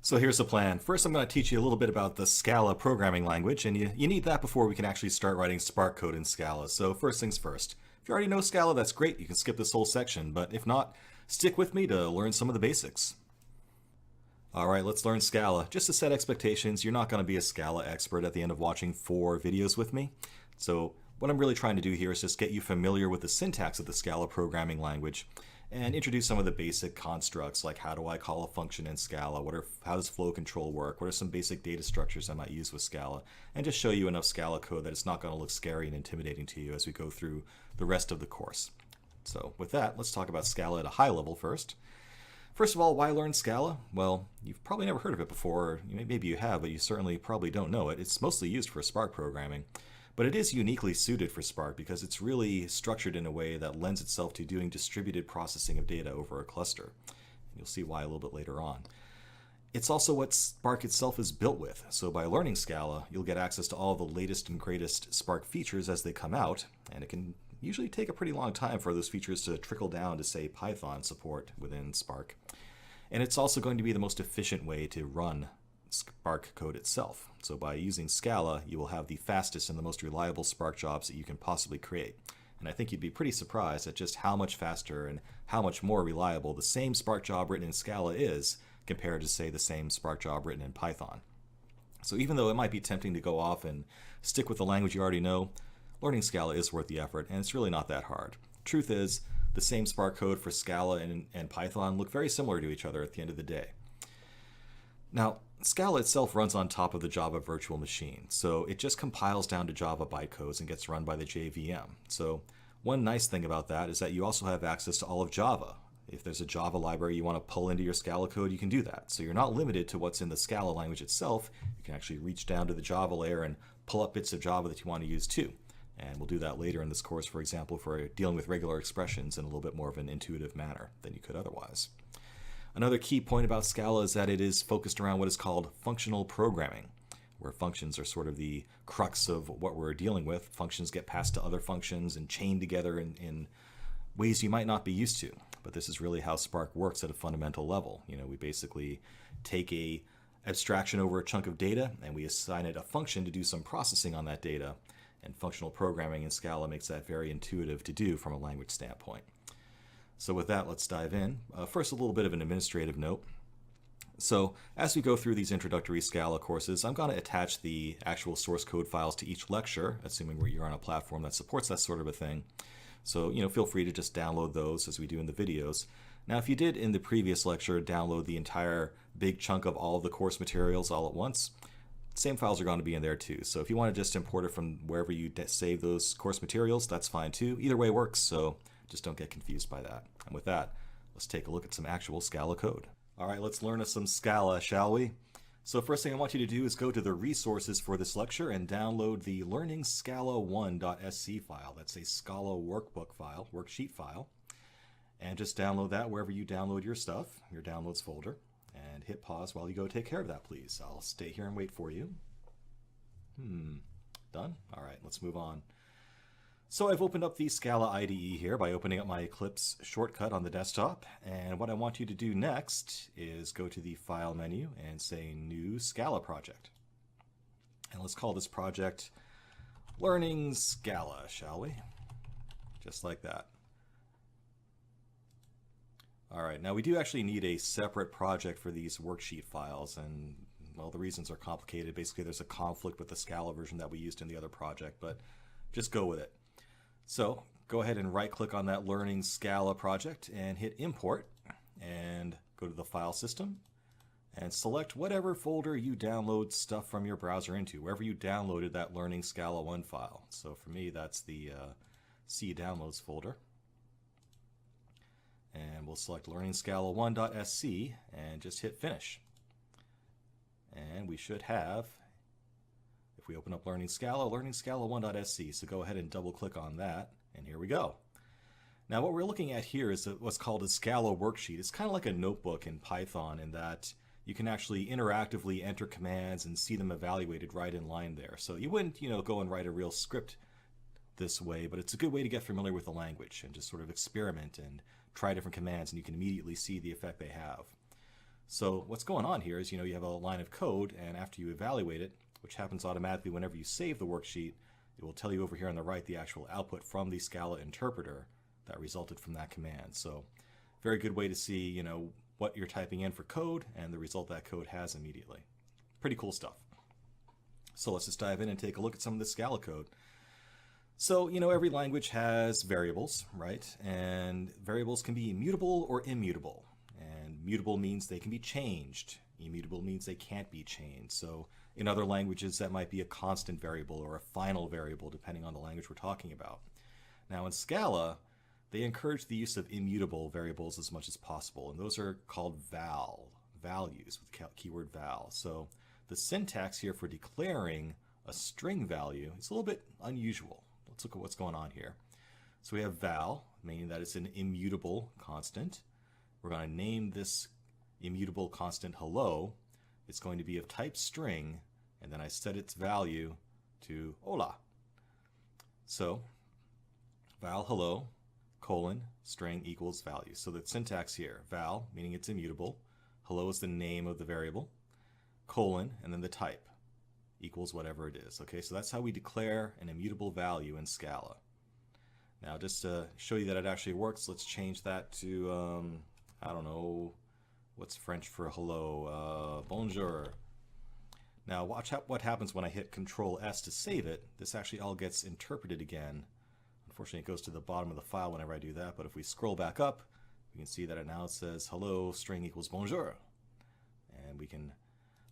So here's the plan. First, I'm going to teach you a little bit about the Scala programming language, and you need that before we can actually start writing Spark code in Scala. So first things first. If you already know Scala, that's great. You can skip this whole section, but if not, stick with me to learn some of the basics. All right, let's learn Scala. Just to set expectations, you're not going to be a Scala expert at the end of watching 4 videos with me. So what I'm really trying to do here is just get you familiar with the syntax of the Scala programming language and introduce some of the basic constructs, like how do I call a function in Scala, how does flow control work, what are some basic data structures I might use with Scala, and just show you enough Scala code that it's not going to look scary and intimidating to you as we go through the rest of the course. So with that, let's talk about Scala at a high level first. First of all, why learn Scala? Well, you've probably never heard of it before, or maybe you have, but you certainly probably don't know it. It's mostly used for Spark programming. But it is uniquely suited for Spark because it's really structured in a way that lends itself to doing distributed processing of data over a cluster. You'll see why a little bit later on. It's also what Spark itself is built with. So by learning Scala, you'll get access to all the latest and greatest Spark features as they come out, and it can usually take a pretty long time for those features to trickle down to, say, Python support within Spark. And it's also going to be the most efficient way to run Spark code itself. So by using Scala, you will have the fastest and the most reliable Spark jobs that you can possibly create. And I think you'd be pretty surprised at just how much faster and how much more reliable the same Spark job written in Scala is compared to, say, the same Spark job written in Python. So even though it might be tempting to go off and stick with the language you already know, learning Scala is worth the effort, and it's really not that hard. Truth is, the same Spark code for Scala and Python look very similar to each other at the end of the day. Now, Scala itself runs on top of the Java virtual machine, so it just compiles down to Java bytecodes and gets run by the JVM. So one nice thing about that is that you also have access to all of Java. If there's a Java library you want to pull into your Scala code, you can do that. So you're not limited to what's in the Scala language itself. You can actually reach down to the Java layer and pull up bits of Java that you want to use too. And we'll do that later in this course, for example, for dealing with regular expressions in a little bit more of an intuitive manner than you could otherwise. Another key point about Scala is that it is focused around what is called functional programming, where functions are sort of the crux of what we're dealing with. Functions get passed to other functions and chained together in ways you might not be used to. But this is really how Spark works at a fundamental level. We basically take a abstraction over a chunk of data and we assign it a function to do some processing on that data. And functional programming in Scala makes that very intuitive to do from a language standpoint. So with that, let's dive in. First, a little bit of an administrative note. So as we go through these introductory Scala courses, I'm going to attach the actual source code files to each lecture, assuming you're on a platform that supports that sort of a thing. So feel free to just download those as we do in the videos. Now, if you did in the previous lecture download the entire big chunk of all of the course materials all at once, same files are going to be in there too. So if you want to just import it from wherever you save those course materials, that's fine too. Either way works, so just don't get confused by that. And with that, let's take a look at some actual Scala code. All right, let's learn some Scala, shall we? So first thing I want you to do is go to the resources for this lecture and download the learningscala1.sc file. That's a Scala workbook file, worksheet file. And just download that wherever you download your stuff, your downloads folder. And hit pause while you go take care of that, please. I'll stay here and wait for you. Done? All right, let's move on. So I've opened up the Scala IDE here by opening up my Eclipse shortcut on the desktop. And what I want you to do next is go to the File menu and say New Scala Project. And let's call this project Learning Scala, shall we? Just like that. All right, now we do actually need a separate project for these worksheet files, and well, the reasons are complicated. Basically, there's a conflict with the Scala version that we used in the other project, but just go with it. So go ahead and right-click on that Learning Scala project and hit Import, and go to the File System, and select whatever folder you download stuff from your browser into, wherever you downloaded that Learning Scala 1 file. So for me, that's the C Downloads folder. And we'll select learningscala1.sc and just hit finish. And we should have, if we open up Learning Scala, learningscala1.sc. So go ahead and double click on that, and here we go. Now what we're looking at here is what's called a Scala worksheet. It's kind of like a notebook in Python in that you can actually interactively enter commands and see them evaluated right in line there. So you wouldn't, go and write a real script this way, but it's a good way to get familiar with the language and just sort of experiment and try different commands, and you can immediately see the effect they have. So what's going on here is, you have a line of code, and after you evaluate it, which happens automatically whenever you save the worksheet, it will tell you over here on the right the actual output from the Scala interpreter that resulted from that command. So very good way to see, what you're typing in for code and the result that code has immediately. Pretty cool stuff. So let's just dive in and take a look at some of the Scala code. So, every language has variables, right? And variables can be mutable or immutable. And mutable means they can be changed. Immutable means they can't be changed. So in other languages, that might be a constant variable or a final variable, depending on the language we're talking about. Now in Scala, they encourage the use of immutable variables as much as possible. And those are called values with keyword val. So the syntax here for declaring a string value is a little bit unusual. Let's look at what's going on here. So we have val, meaning that it's an immutable constant. We're going to name this immutable constant hello. It's going to be of type string, and then I set its value to hola. So val hello, colon, string equals value. So the syntax here, val, meaning it's immutable. Hello is the name of the variable. Colon, and then the type equals whatever it is. Okay, so that's how we declare an immutable value in Scala. Now, just to show you that it actually works, let's change that to, I don't know, what's French for hello? Bonjour. Now, watch what happens when I hit Control S to save it. This actually all gets interpreted again. Unfortunately, it goes to the bottom of the file whenever I do that, but if we scroll back up, we can see that it now says hello string equals bonjour. And we can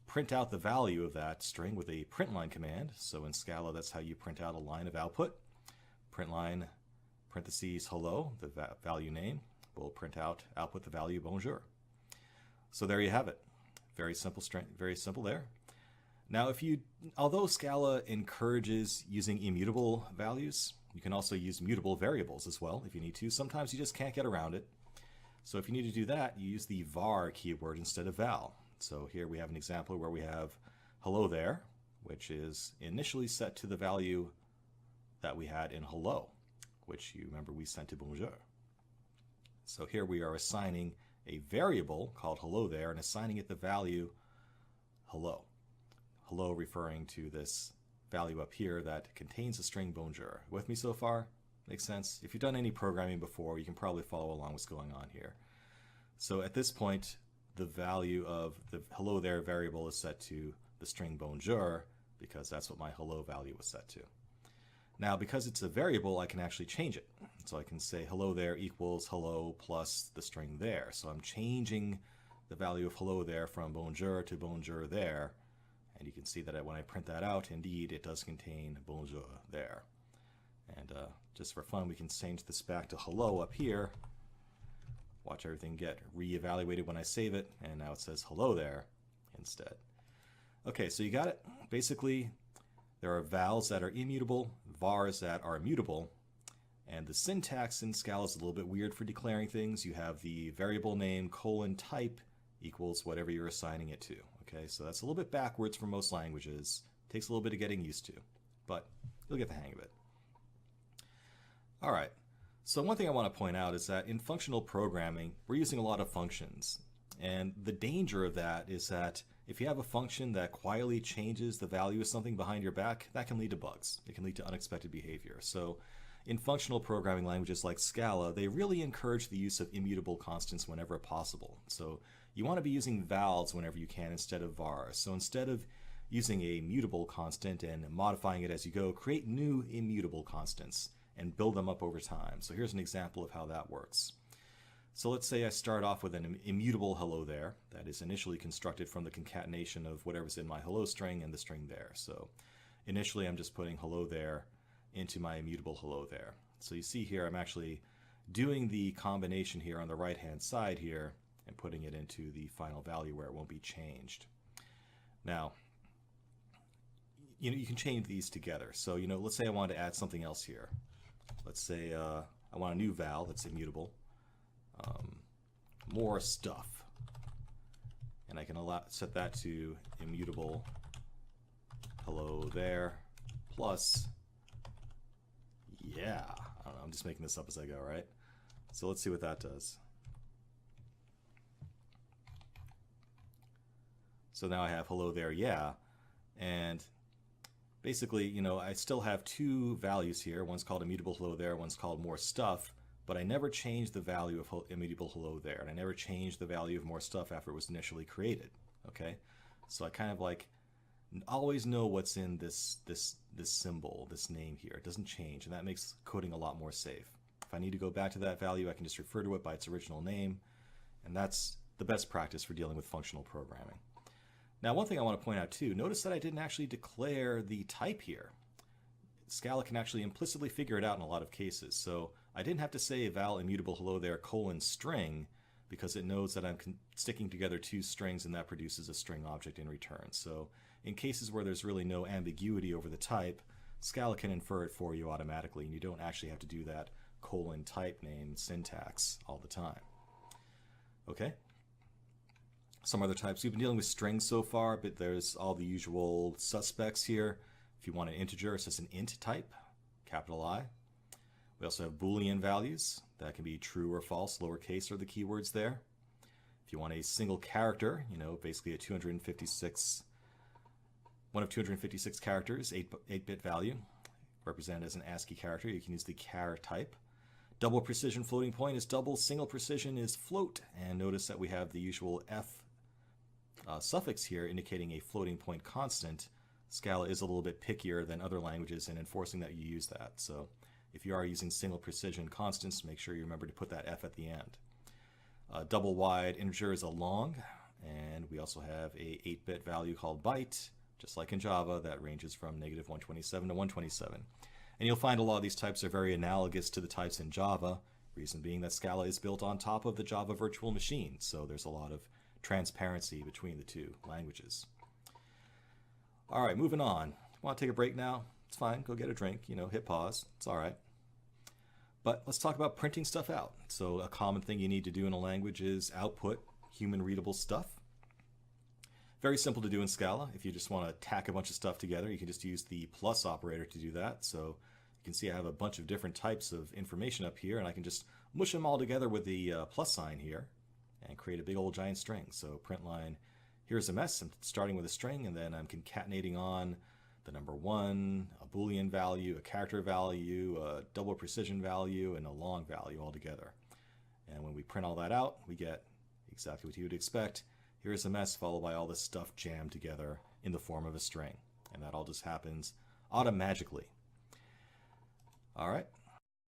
print out the value of that string with a print line command. So in Scala, that's how you print out a line of output. Print line, parentheses, hello, the value name, will print out, output the value bonjour. So there you have it. Very simple string, very simple there. Now, although Scala encourages using immutable values, you can also use mutable variables as well if you need to. Sometimes you just can't get around it. So if you need to do that, you use the var keyword instead of val. So here we have an example where we have hello there, which is initially set to the value that we had in hello, which you remember we sent to bonjour. So here we are assigning a variable called hello there and assigning it the value hello. Hello referring to this value up here that contains the string bonjour. With me so far? Makes sense? If you've done any programming before, you can probably follow along what's going on here. So at this point, the value of the hello there variable is set to the string bonjour because that's what my hello value was set to. Now, because it's a variable, I can actually change it. So I can say hello there equals hello plus the string there. So I'm changing the value of hello there from bonjour to bonjour there. And you can see that when I print that out, indeed, it does contain bonjour there. And just for fun, we can change this back to hello up here. Watch everything get reevaluated when I save it, and now it says hello there instead. Okay, so you got it. Basically, there are vals that are immutable, vars that are mutable, and the syntax in Scala is a little bit weird for declaring things. You have the variable name colon type equals whatever you're assigning it to. Okay, so that's a little bit backwards for most languages. Takes a little bit of getting used to, but you'll get the hang of it. All right. So one thing I want to point out is that in functional programming, we're using a lot of functions. And the danger of that is that if you have a function that quietly changes the value of something behind your back, that can lead to bugs. It can lead to unexpected behavior. So in functional programming languages like Scala, they really encourage the use of immutable constants whenever possible. So you want to be using vals whenever you can instead of vars. So instead of using a mutable constant and modifying it as you go, create new immutable constants and build them up over time. So here's an example of how that works. So let's say I start off with an immutable hello there that is initially constructed from the concatenation of whatever's in my hello string and the string there. So initially I'm just putting hello there into my immutable hello there. So you see here I'm actually doing the combination here on the right hand side here and putting it into the final value where it won't be changed. Now, you can change these together. So let's say I want to add something else here. Let's say I want a new val that's immutable. More stuff. And I can set that to immutable hello there plus, yeah, I don't know, I'm just making this up as I go, right? So let's see what that does. So now I have hello there, yeah. And basically, you know, I still have two values here. One's called immutable hello there, one's called more stuff, but I never changed the value of immutable hello there, and I never changed the value of more stuff after it was initially created. Okay? So I kind of like always know what's in this symbol, this name here. It doesn't change, and that makes coding a lot more safe. If I need to go back to that value, I can just refer to it by its original name, and that's the best practice for dealing with functional programming. Now, one thing I want to point out too, notice that I didn't actually declare the type here. Scala can actually implicitly figure it out in a lot of cases, so I didn't have to say val immutable hello there colon string, because it knows that I'm sticking together two strings and that produces a string object in return. So in cases where there's really no ambiguity over the type, Scala can infer it for you automatically, and you don't actually have to do that colon type name syntax all the time. Okay? Some other types. We've been dealing with strings so far, but there's all the usual suspects here. If you want an integer, it's just an int type, capital I. We also have Boolean values. That can be true or false, lowercase are the keywords there. If you want a single character, you know, basically a 256, one of 256 characters, 8-bit value, represented as an ASCII character, you can use the char type. Double precision floating point is double, single precision is float, and notice that we have the usual f suffix here indicating a floating point constant. Scala is a little bit pickier than other languages in enforcing that you use that. So if you are using single precision constants, make sure you remember to put that f at the end. Double wide integer is a long, and we also have a 8-bit value called byte, just like in Java, that ranges from -127 to 127. And you'll find a lot of these types are very analogous to the types in Java, reason being that Scala is built on top of the Java virtual machine, so there's a lot of transparency between the two languages. All right, moving on. Want to take a break now? It's fine, go get a drink, you know, hit pause, it's all right. But let's talk about printing stuff out. So a common thing you need to do in a language is output human readable stuff. Very simple to do in Scala. If you just want to tack a bunch of stuff together, you can just use the plus operator to do that. So you can see I have a bunch of different types of information up here, and I can just mush them all together with the plus sign here and create a big old giant string. So print line, here's a mess. I'm starting with a string, and then I'm concatenating on the number 1, a Boolean value, a character value, a double precision value, and a long value all together. And when we print all that out, we get exactly what you would expect. Here's a mess followed by all this stuff jammed together in the form of a string. And that all just happens automagically. All right,